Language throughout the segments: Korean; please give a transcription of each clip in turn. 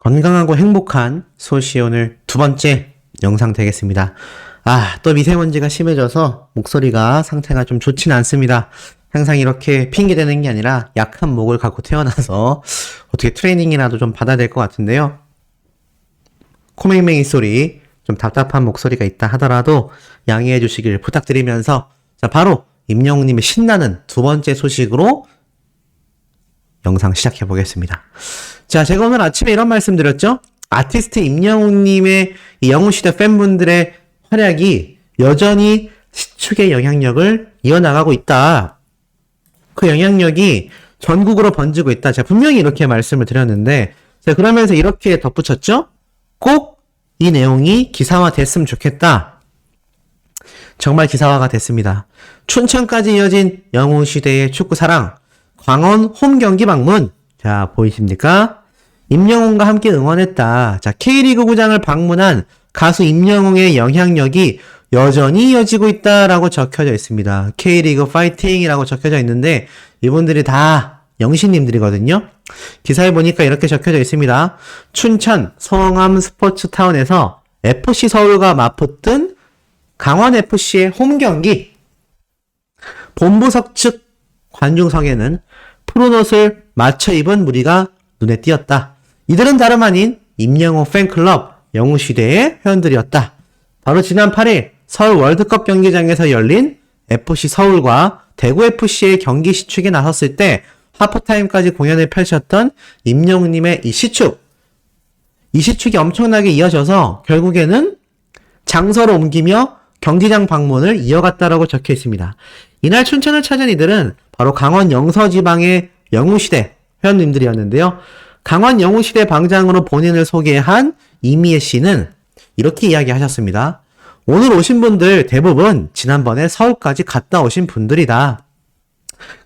건강하고 행복한 소시 오늘 두 번째 영상 되겠습니다. 또 미세먼지가 심해져서 목소리가 상태가 좀 좋진 않습니다. 항상 이렇게 핑계대는 게 아니라 약한 목을 갖고 태어나서 어떻게 트레이닝이라도 좀 받아야 될 것 같은데요. 코맹맹이 소리, 좀 답답한 목소리가 있다 하더라도 양해해 주시길 부탁드리면서 바로 임영웅님의 신나는 두 번째 소식으로 영상 시작해 보겠습니다. 제가 오늘 아침에 이런 말씀 드렸죠? 아티스트 임영웅님의 이 영웅시대 팬분들의 활약이 여전히 시축의 영향력을 이어나가고 있다. 그 영향력이 전국으로 번지고 있다. 제가 분명히 이렇게 말씀을 드렸는데, 제가 그러면서 이렇게 덧붙였죠? 꼭 이 내용이 기사화 됐으면 좋겠다. 정말 기사화가 됐습니다. 춘천까지 이어진 영웅시대의 축구사랑, 광원 홈경기 방문. 자, 보이십니까? 임영웅과 함께 응원했다. K리그 구장을 방문한 가수 임영웅의 영향력이 여전히 이어지고 있다라고 적혀져 있습니다. K리그 파이팅이라고 적혀져 있는데 이분들이 다 영신님들이거든요. 기사에 보니까 이렇게 적혀져 있습니다. 춘천 성암 스포츠타운에서 FC 서울과 맞붙은 강원FC의 홈경기. 본부석 측 관중석에는 푸른 옷을 맞춰 입은 무리가 눈에 띄었다. 이들은 다름 아닌 임영웅 팬클럽 영웅시대의 회원들이었다. 바로 지난 8일 서울 월드컵 경기장에서 열린 FC 서울과 대구FC의 경기 시축에 나섰을 때 하프타임까지 공연을 펼쳤던 임영웅님의 이 시축이 엄청나게 이어져서 결국에는 장소를 옮기며 경기장 방문을 이어갔다라고 적혀 있습니다. 이날 춘천을 찾은 이들은 바로 강원 영서지방의 영웅시대 회원님들이었는데요. 강원 영웅시대 방장으로 본인을 소개한 이미애 씨는 이렇게 이야기하셨습니다. 오늘 오신 분들 대부분 지난번에 서울까지 갔다 오신 분들이다.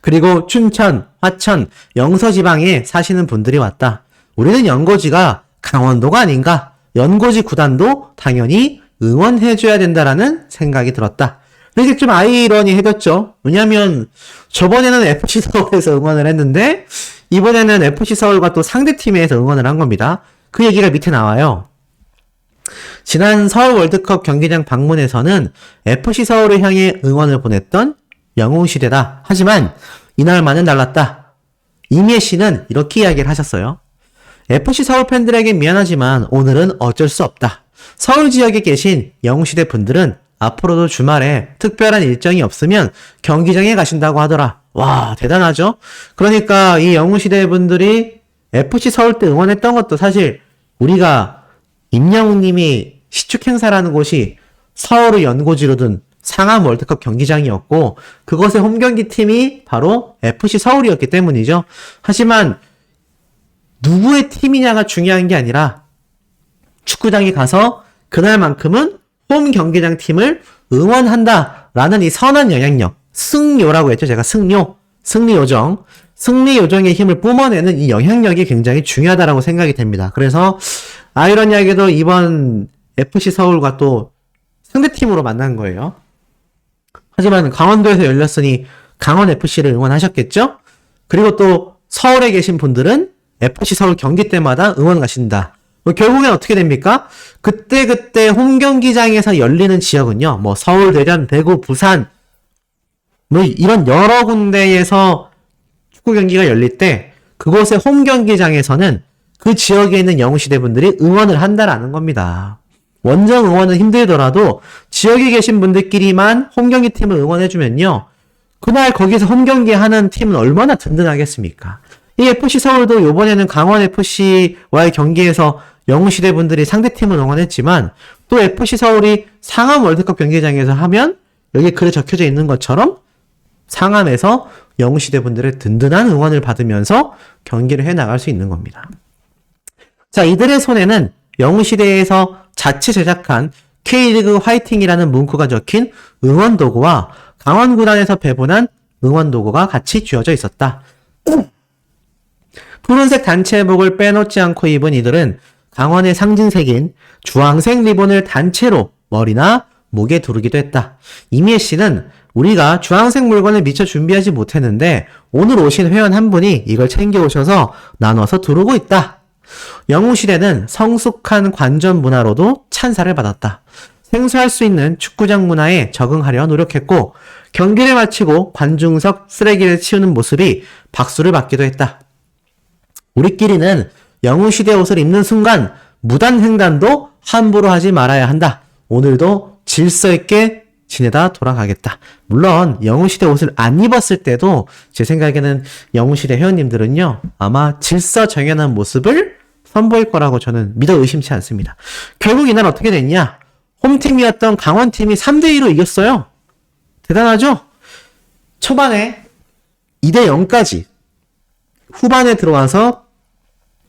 그리고 춘천, 화천, 영서지방에 사시는 분들이 왔다. 우리는 연고지가 강원도가 아닌가? 연고지 구단도 당연히 응원해줘야 된다라는 생각이 들었다. 이렇게 좀 아이러니해졌죠. 왜냐면 저번에는 FC 서울에서 응원을 했는데 이번에는 FC 서울과 또 상대팀에서 응원을 한 겁니다. 그 얘기가 밑에 나와요. 지난 서울 월드컵 경기장 방문에서는 FC 서울을 향해 응원을 보냈던 영웅시대다. 하지만 이날만은 달랐다. 이미애 씨는 이렇게 이야기를 하셨어요. FC 서울 팬들에게 미안하지만 오늘은 어쩔 수 없다. 서울 지역에 계신 영웅시대 분들은 앞으로도 주말에 특별한 일정이 없으면 경기장에 가신다고 하더라. 와, 대단하죠? 그러니까 이 영웅시대 분들이 FC 서울 때 응원했던 것도 사실 우리가 임영웅님이 시축 행사라는 곳이 서울의 연고지로 둔 상암 월드컵 경기장이었고 그것의 홈경기 팀이 바로 FC 서울이었기 때문이죠. 하지만 누구의 팀이냐가 중요한 게 아니라 축구장에 가서 그날만큼은 홈 경기장 팀을 응원한다라는 이 선한 영향력, 승요라고 했죠. 제가 승리요정, 승리요정의 힘을 뿜어내는 이 영향력이 굉장히 중요하다라고 생각이 됩니다. 그래서 아이러니하게도 이번 FC 서울과 또 상대팀으로 만난 거예요. 하지만 강원도에서 열렸으니 강원FC를 응원하셨겠죠? 그리고 또 서울에 계신 분들은 FC 서울 경기 때마다 응원 가신다. 결국엔 어떻게 됩니까? 그때 홈경기장에서 열리는 지역은요, 서울, 대전, 대구, 부산, 이런 여러 군데에서 축구 경기가 열릴 때, 그곳의 홈경기장에서는 그 지역에 있는 영웅시대 분들이 응원을 한다라는 겁니다. 원정 응원은 힘들더라도 지역에 계신 분들끼리만 홈경기 팀을 응원해주면요, 그날 거기서 홈경기 하는 팀은 얼마나 든든하겠습니까? 이 FC 서울도 이번에는 강원FC와의 경기에서 영웅시대 분들이 상대팀을 응원했지만 또 FC 서울이 상암 월드컵 경기장에서 하면 여기에 글에 적혀져 있는 것처럼 상암에서 영웅시대 분들의 든든한 응원을 받으면서 경기를 해나갈 수 있는 겁니다. 자, 이들의 손에는 영웅시대에서 자체 제작한 K리그 화이팅이라는 문구가 적힌 응원 도구와 강원구단에서 배분한 응원 도구가 같이 쥐어져 있었다. 푸른색 단체복을 빼놓지 않고 입은 이들은 강원의 상징색인 주황색 리본을 단체로 머리나 목에 두르기도 했다. 이미애 씨는 우리가 주황색 물건을 미처 준비하지 못했는데 오늘 오신 회원 한 분이 이걸 챙겨오셔서 나눠서 두르고 있다. 영웅시대는 성숙한 관전 문화로도 찬사를 받았다. 생소할 수 있는 축구장 문화에 적응하려 노력했고 경기를 마치고 관중석 쓰레기를 치우는 모습이 박수를 받기도 했다. 우리끼리는 영웅시대 옷을 입는 순간 무단횡단도 함부로 하지 말아야 한다. 오늘도 질서 있게 지내다 돌아가겠다. 물론 영웅시대 옷을 안 입었을 때도 제 생각에는 영웅시대 회원님들은요 아마 질서정연한 모습을 선보일 거라고 저는 믿어 의심치 않습니다. 결국 이날 어떻게 됐냐? 홈팀이었던 강원팀이 3대2로 이겼어요. 대단하죠? 초반에 2대0까지 후반에 들어와서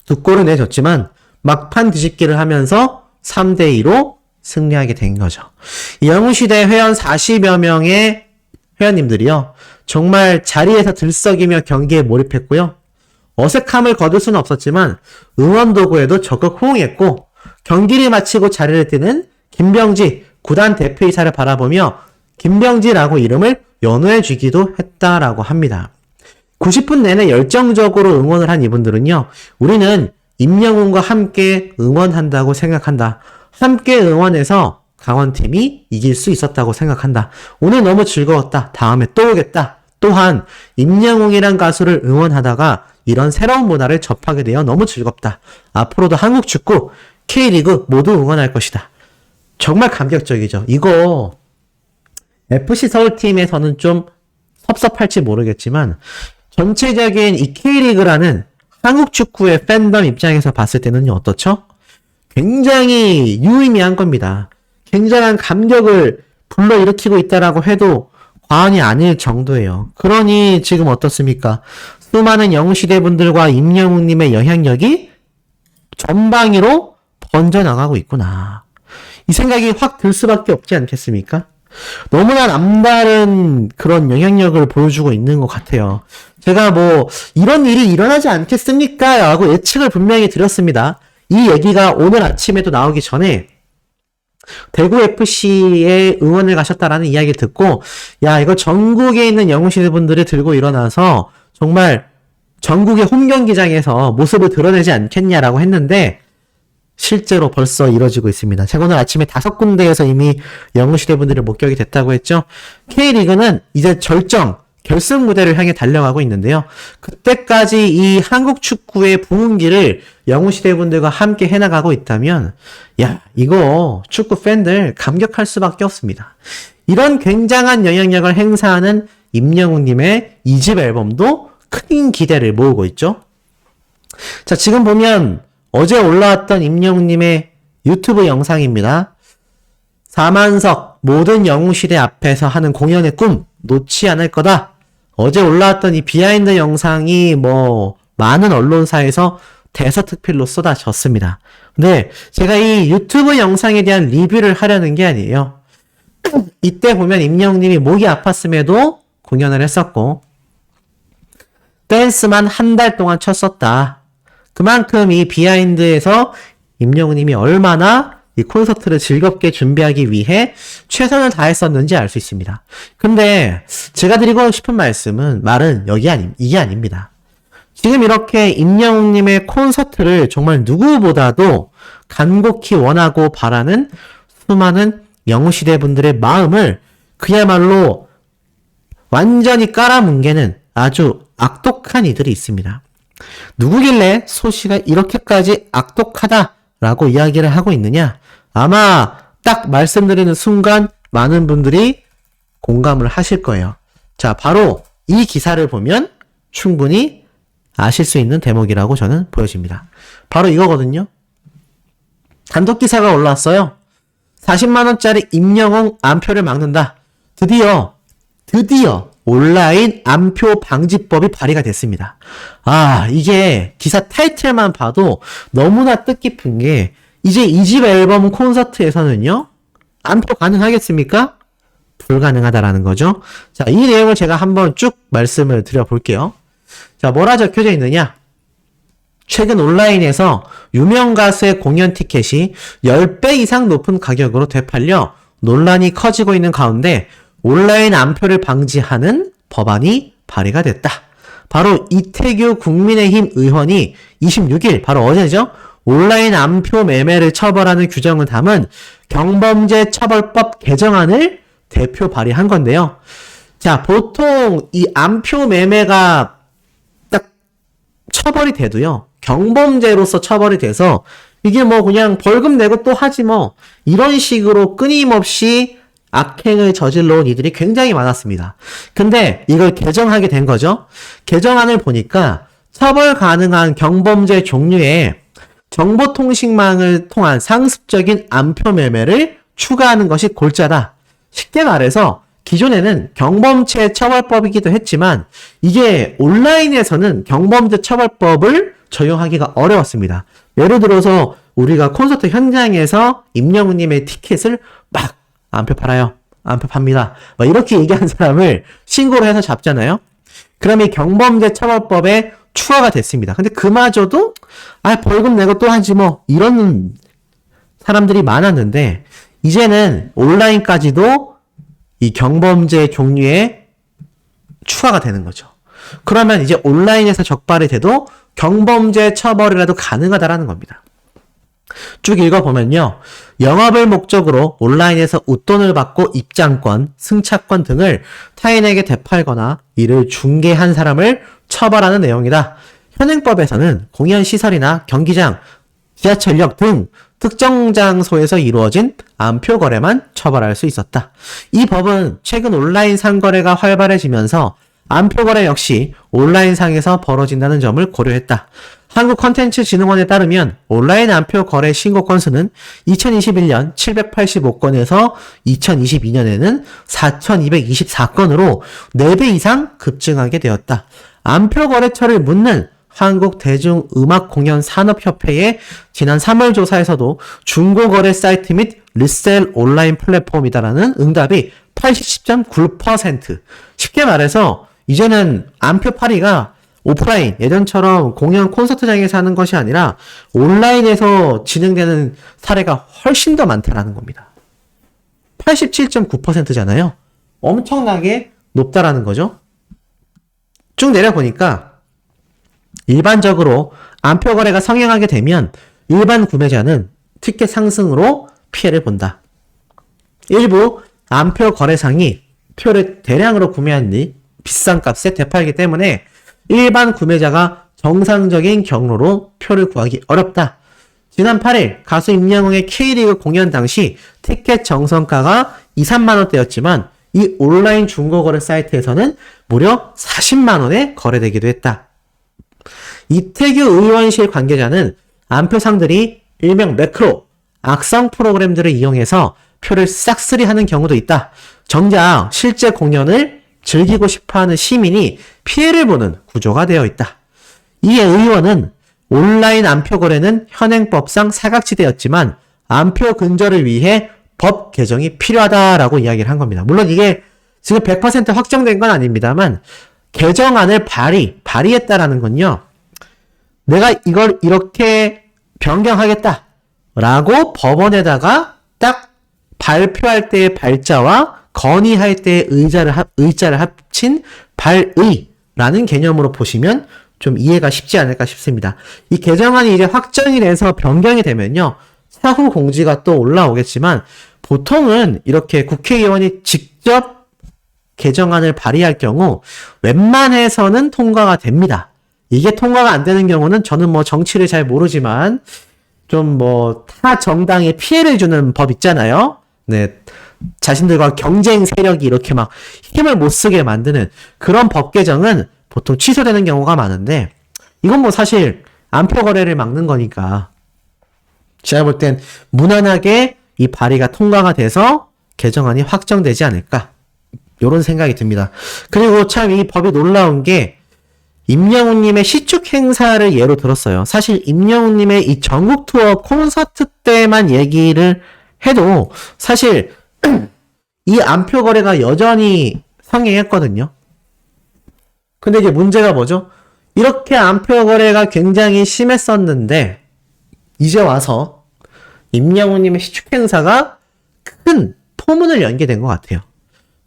2골을 내줬지만 막판 뒤집기를 하면서 3대2로 승리하게 된 거죠. 영웅시대 회원 40여 명의 회원님들이요. 정말 자리에서 들썩이며 경기에 몰입했고요. 어색함을 거둘 수는 없었지만 응원 도구에도 적극 호응했고 경기를 마치고 자리를 뜨는 김병지 구단 대표이사를 바라보며 김병지라고 이름을 연호해 주기도 했다라고 합니다. 90분 내내 열정적으로 응원을 한 이분들은요. 우리는 임영웅과 함께 응원한다고 생각한다. 함께 응원해서 강원팀이 이길 수 있었다고 생각한다. 오늘 너무 즐거웠다. 다음에 또 오겠다. 또한 임영웅이란 가수를 응원하다가 이런 새로운 문화를 접하게 되어 너무 즐겁다. 앞으로도 한국 축구, K리그 모두 응원할 것이다. 정말 감격적이죠. 이거 FC 서울팀에서는 좀 섭섭할지 모르겠지만 전체적인 이 K리그라는 한국 축구의 팬덤 입장에서 봤을 때는 어떻죠? 굉장히 유의미한 겁니다. 굉장한 감격을 불러일으키고 있다라고 해도 과언이 아닐 정도예요. 그러니 지금 어떻습니까? 수많은 영웅시대 분들과 임영웅님의 영향력이 전방위로 번져나가고 있구나. 이 생각이 확 들 수밖에 없지 않겠습니까? 너무나 남다른 그런 영향력을 보여주고 있는 것 같아요. 제가 뭐 이런 일이 일어나지 않겠습니까? 라고 예측을 분명히 드렸습니다. 이 얘기가 오늘 아침에도 나오기 전에 대구FC에 응원을 가셨다라는 이야기를 듣고 야 이거 전국에 있는 영웅시대 분들이 들고 일어나서 정말 전국의 홈경기장에서 모습을 드러내지 않겠냐라고 했는데 실제로 벌써 이뤄지고 있습니다. 제가 오늘 아침에 5군데에서 이미 영웅시대 분들이 목격이 됐다고 했죠. K리그는 이제 결승 무대를 향해 달려가고 있는데요. 그때까지 이 한국 축구의 부흥기를 영웅시대 분들과 함께 해나가고 있다면 야 이거 축구 팬들 감격할 수밖에 없습니다. 이런 굉장한 영향력을 행사하는 임영웅님의 2집 앨범도 큰 기대를 모으고 있죠. 자 지금 보면 어제 올라왔던 임영웅님의 유튜브 영상입니다. 4만석 모든 영웅시대 앞에서 하는 공연의 꿈 놓지 않을 거다. 어제 올라왔던 이 비하인드 영상이 많은 언론사에서 대서특필로 쏟아졌습니다. 근데 제가 이 유튜브 영상에 대한 리뷰를 하려는 게 아니에요. 이때 보면 임영웅님이 목이 아팠음에도 공연을 했었고 댄스만 한 달 동안 쳤었다. 그만큼 이 비하인드에서 임영웅님이 얼마나 이 콘서트를 즐겁게 준비하기 위해 최선을 다했었는지 알 수 있습니다. 근데 제가 드리고 싶은 말은 이게 아닙니다. 지금 이렇게 임영웅님의 콘서트를 정말 누구보다도 간곡히 원하고 바라는 수많은 영웅시대 분들의 마음을 그야말로 완전히 깔아뭉개는 아주 악독한 이들이 있습니다. 누구길래 소시가 이렇게까지 악독하다라고 이야기를 하고 있느냐? 아마 딱 말씀드리는 순간 많은 분들이 공감을 하실 거예요. 자, 바로 이 기사를 보면 충분히 아실 수 있는 대목이라고 저는 보여집니다. 바로 이거거든요. 단독 기사가 올라왔어요. 40만원짜리 임영웅 암표를 막는다. 드디어 온라인 암표 방지법이 발의가 됐습니다. 이게 기사 타이틀만 봐도 너무나 뜻깊은 게 이제 2집 앨범 콘서트에서는요. 암표 가능하겠습니까? 불가능하다라는 거죠. 자, 이 내용을 제가 한번 쭉 말씀을 드려볼게요. 자, 뭐라 적혀져 있느냐? 최근 온라인에서 유명 가수의 공연 티켓이 10배 이상 높은 가격으로 되팔려 논란이 커지고 있는 가운데 온라인 암표를 방지하는 법안이 발의가 됐다. 바로 이태규 국민의힘 의원이 26일, 바로 어제죠? 온라인 암표 매매를 처벌하는 규정을 담은 경범죄 처벌법 개정안을 대표 발의한 건데요. 자, 보통 이 암표 매매가 딱 처벌이 돼도요, 경범죄로서 처벌이 돼서 이게 뭐 그냥 벌금 내고 또 하지 뭐, 이런 식으로 끊임없이 악행을 저질러 온 이들이 굉장히 많았습니다. 근데 이걸 개정하게 된 거죠. 개정안을 보니까 처벌 가능한 경범죄 종류에 정보통신망을 통한 상습적인 암표 매매를 추가하는 것이 골자다. 쉽게 말해서 기존에는 경범죄 처벌법이기도 했지만 이게 온라인에서는 경범죄 처벌법을 적용하기가 어려웠습니다. 예를 들어서 우리가 콘서트 현장에서 임영웅님의 티켓을 막 암표 팔아요. 암표 팝니다. 막 이렇게 얘기한 사람을 신고를 해서 잡잖아요. 그럼 이 경범죄 처벌법에 추가가 됐습니다. 근데 그마저도 벌금 내고 또 하지 뭐 이런 사람들이 많았는데 이제는 온라인까지도 이 경범죄 종류에 추가가 되는 거죠. 그러면 이제 온라인에서 적발이 돼도 경범죄 처벌이라도 가능하다라는 겁니다. 쭉 읽어보면요. 영업을 목적으로 온라인에서 웃돈을 받고 입장권, 승차권 등을 타인에게 되팔거나 이를 중개한 사람을 처벌하는 내용이다. 현행법에서는 공연시설이나 경기장, 지하철역 등 특정 장소에서 이루어진 암표 거래만 처벌할 수 있었다. 이 법은 최근 온라인 상거래가 활발해지면서 암표 거래 역시 온라인상에서 벌어진다는 점을 고려했다. 한국컨텐츠진흥원에 따르면 온라인 암표 거래 신고 건수는 2021년 785건에서 2022년에는 4224건으로 4배 이상 급증하게 되었다. 암표 거래처를 묻는 한국대중음악공연산업협회의 지난 3월 조사에서도 중고거래 사이트 및 리셀 온라인 플랫폼이다라는 응답이 80.9%. 쉽게 말해서 이제는 암표 팔이가 오프라인, 예전처럼 공연 콘서트장에서 하는 것이 아니라 온라인에서 진행되는 사례가 훨씬 더 많다라는 겁니다. 87.9%잖아요. 엄청나게 높다라는 거죠. 쭉 내려보니까 일반적으로 암표 거래가 성행하게 되면 일반 구매자는 티켓 상승으로 피해를 본다. 일부 암표 거래상이 표를 대량으로 구매한 뒤 비싼 값에 되팔기 때문에 일반 구매자가 정상적인 경로로 표를 구하기 어렵다. 지난 8일 가수 임영웅의 K리그 공연 당시 티켓 정성가가 2, 3만 원대였지만 이 온라인 중고거래 사이트에서는 무려 40만 원에 거래되기도 했다. 이태규 의원실 관계자는 암표상들이 일명 매크로, 악성 프로그램들을 이용해서 표를 싹쓸이하는 경우도 있다. 정작 실제 공연을 즐기고 싶어하는 시민이 피해를 보는 구조가 되어 있다. 이에 의원은 온라인 암표 거래는 현행법상 사각지대였지만 암표 근절을 위해 법 개정이 필요하다라고 이야기를 한 겁니다. 물론 이게 지금 100% 확정된 건 아닙니다만 개정안을 발의했다라는 건요. 내가 이걸 이렇게 변경하겠다라고 법원에다가 딱 발표할 때의 발자와 건의할 때의 의자를 합친 발의라는 개념으로 보시면 좀 이해가 쉽지 않을까 싶습니다. 이 개정안이 이제 확정이 돼서 변경이 되면요. 사후 공지가 또 올라오겠지만 보통은 이렇게 국회의원이 직접 개정안을 발의할 경우 웬만해서는 통과가 됩니다. 이게 통과가 안 되는 경우는 저는 뭐 정치를 잘 모르지만 좀 뭐 타 정당에 피해를 주는 법 있잖아요. 네. 자신들과 경쟁 세력이 이렇게 막 힘을 못 쓰게 만드는 그런 법 개정은 보통 취소되는 경우가 많은데 이건 뭐 사실 암표 거래를 막는 거니까 제가 볼 땐 무난하게 이 발의가 통과가 돼서 개정안이 확정되지 않을까 이런 생각이 듭니다. 그리고 참 이 법이 놀라운 게 임영웅님의 시축 행사를 예로 들었어요. 사실 임영웅님의 이 전국 투어 콘서트 때만 얘기를 해도 사실 이 암표 거래가 여전히 성행했거든요. 근데 이제 문제가 뭐죠? 이렇게 암표 거래가 굉장히 심했었는데 이제 와서 임영웅님의 시축 행사가 큰 포문을 연게 된 것 같아요.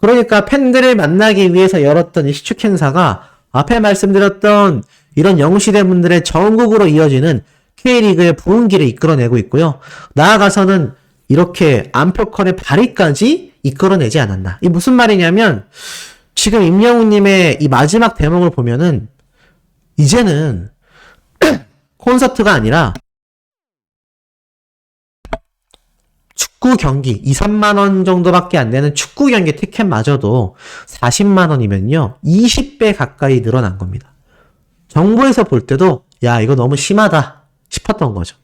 그러니까 팬들을 만나기 위해서 열었던 이 시축 행사가 앞에 말씀드렸던 이런 영웅시대 분들의 전국으로 이어지는 K리그의 부흥기를 이끌어내고 있고요. 나아가서는 이렇게 안표컬의 발휘까지 이끌어내지 않았나. 이 무슨 말이냐면 지금 임영웅님의 이 마지막 대목을 보면은 이제는 콘서트가 아니라 축구 경기 2, 3만 원 정도밖에 안 되는 축구 경기 티켓마저도 40만 원이면요. 20배 가까이 늘어난 겁니다. 정부에서 볼 때도 야 이거 너무 심하다 싶었던 거죠.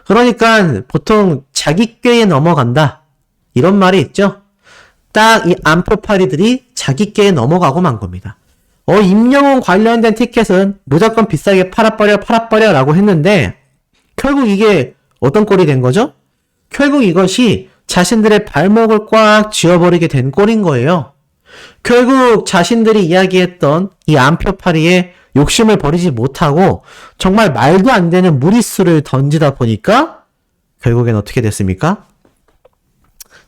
그러니까 보통 자기 꾀에 넘어간다 이런 말이 있죠. 딱 이 안표파리들이 자기 꾀에 넘어가고 만 겁니다. 임영웅 관련된 티켓은 무조건 비싸게 팔아버려 라고 했는데 결국 이게 어떤 꼴이 된 거죠? 결국 이것이 자신들의 발목을 꽉 쥐어버리게 된 꼴인 거예요. 결국 자신들이 이야기했던 이 안표파리에 욕심을 버리지 못하고 정말 말도 안 되는 무리수를 던지다 보니까 결국엔 어떻게 됐습니까?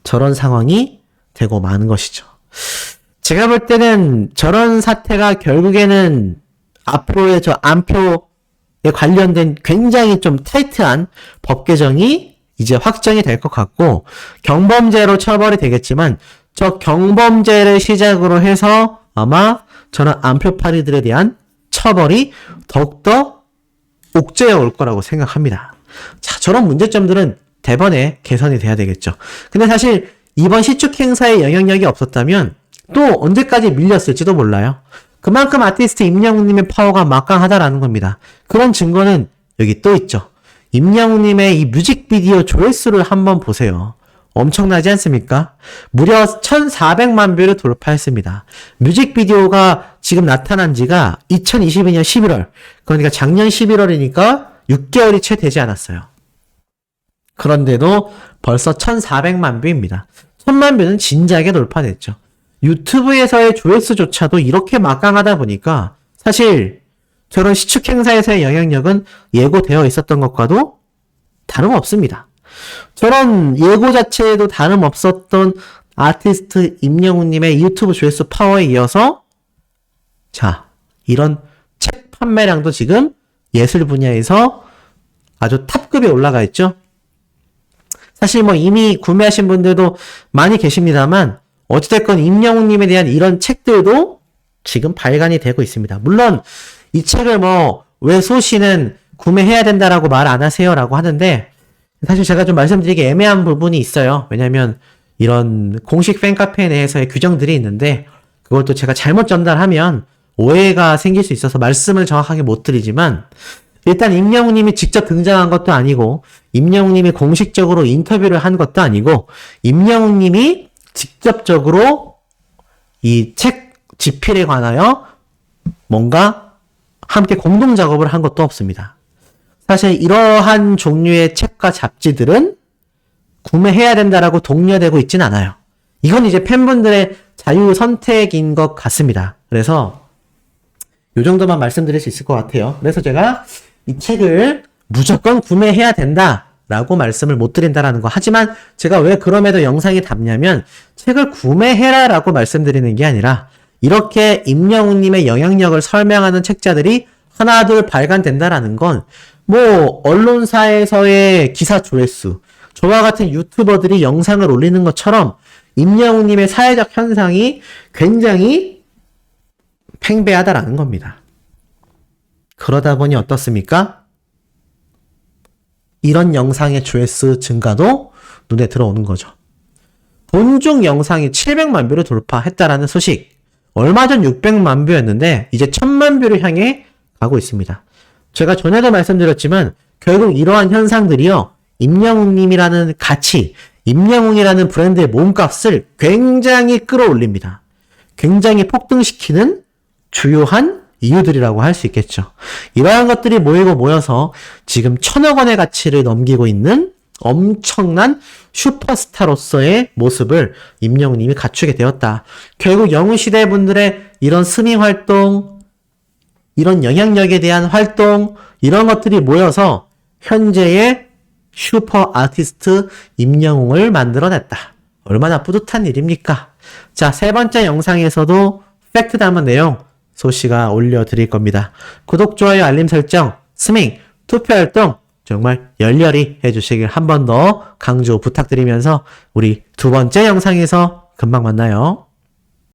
저런 상황이 되고 마는 것이죠. 제가 볼 때는 저런 사태가 결국에는 앞으로의 저 안표에 관련된 굉장히 좀 타이트한 법 개정이 이제 확정이 될 것 같고 경범죄로 처벌이 되겠지만 저 경범죄를 시작으로 해서 아마 저는 안표파리들에 대한 처벌이 더욱더 옥죄어 올 거라고 생각합니다. 자, 저런 문제점들은 대번에 개선이 돼야 되겠죠. 근데 사실 이번 시축 행사에 영향력이 없었다면 또 언제까지 밀렸을지도 몰라요. 그만큼 아티스트 임영웅님의 파워가 막강하다라는 겁니다. 그런 증거는 여기 또 있죠. 임영웅님의 이 뮤직비디오 조회수를 한번 보세요. 엄청나지 않습니까? 무려 1,400만 뷰를 돌파했습니다. 뮤직비디오가 지금 나타난 지가 2022년 11월, 그러니까 작년 11월이니까 6개월이 채 되지 않았어요. 그런데도 벌써 1,400만 뷰입니다. 1,000만 뷰는 진작에 돌파됐죠. 유튜브에서의 조회수조차도 이렇게 막강하다 보니까 사실 저런 시축 행사에서의 영향력은 예고되어 있었던 것과도 다름없습니다. 저런 예고 자체에도 다름없었던 아티스트 임영웅님의 유튜브 조회수 파워에 이어서 자, 이런 책 판매량도 지금 예술 분야에서 아주 탑급에 올라가 있죠. 사실 뭐 이미 구매하신 분들도 많이 계십니다만 어찌됐건 임영웅님에 대한 이런 책들도 지금 발간이 되고 있습니다. 물론 이 책을 뭐 왜 소씨는 구매해야 된다라고 말 안 하세요라고 하는데 사실 제가 좀 말씀드리기 애매한 부분이 있어요. 왜냐면 이런 공식 팬카페 내에서의 규정들이 있는데 그걸 또 제가 잘못 전달하면 오해가 생길 수 있어서 말씀을 정확하게 못 드리지만 일단 임영웅님이 직접 등장한 것도 아니고 임영웅님이 공식적으로 인터뷰를 한 것도 아니고 임영웅님이 직접적으로 이 책 집필에 관하여 뭔가 함께 공동 작업을 한 것도 없습니다. 사실 이러한 종류의 책과 잡지들은 구매해야 된다라고 독려되고 있진 않아요. 이건 이제 팬분들의 자유 선택인 것 같습니다. 그래서 이 정도만 말씀드릴 수 있을 것 같아요. 그래서 제가 이 책을 무조건 구매해야 된다라고 말씀을 못 드린다라는 거. 하지만 제가 왜 그럼에도 영상에 담냐면 책을 구매해라라고 말씀드리는 게 아니라 이렇게 임영웅님의 영향력을 설명하는 책자들이 하나둘 발간된다라는 건 뭐 언론사에서의 기사 조회수, 저와 같은 유튜버들이 영상을 올리는 것처럼 임영웅님의 사회적 현상이 굉장히 팽배하다라는 겁니다. 그러다 보니 어떻습니까? 이런 영상의 조회수 증가도 눈에 들어오는 거죠. 본중 영상이 700만 뷰를 돌파했다라는 소식. 얼마 전 600만 뷰였는데 이제 1000만 뷰를 향해 가고 있습니다. 제가 전에도 말씀드렸지만 결국 이러한 현상들이요. 임영웅님이라는 가치, 임영웅이라는 브랜드의 몸값을 굉장히 끌어올립니다. 굉장히 폭등시키는 주요한 이유들이라고 할 수 있겠죠. 이러한 것들이 모이고 모여서 지금 1,000억 원의 가치를 넘기고 있는 엄청난 슈퍼스타로서의 모습을 임영웅님이 갖추게 되었다. 결국 영웅시대 분들의 이런 스밍 활동, 이런 영향력에 대한 활동, 이런 것들이 모여서 현재의 슈퍼 아티스트 임영웅을 만들어냈다. 얼마나 뿌듯한 일입니까? 자, 세 번째 영상에서도 팩트 담은 내용 소씨가 올려드릴 겁니다. 구독, 좋아요, 알림 설정, 스밍, 투표 활동 정말 열렬히 해주시길 한 번 더 강조 부탁드리면서 우리 두 번째 영상에서 금방 만나요.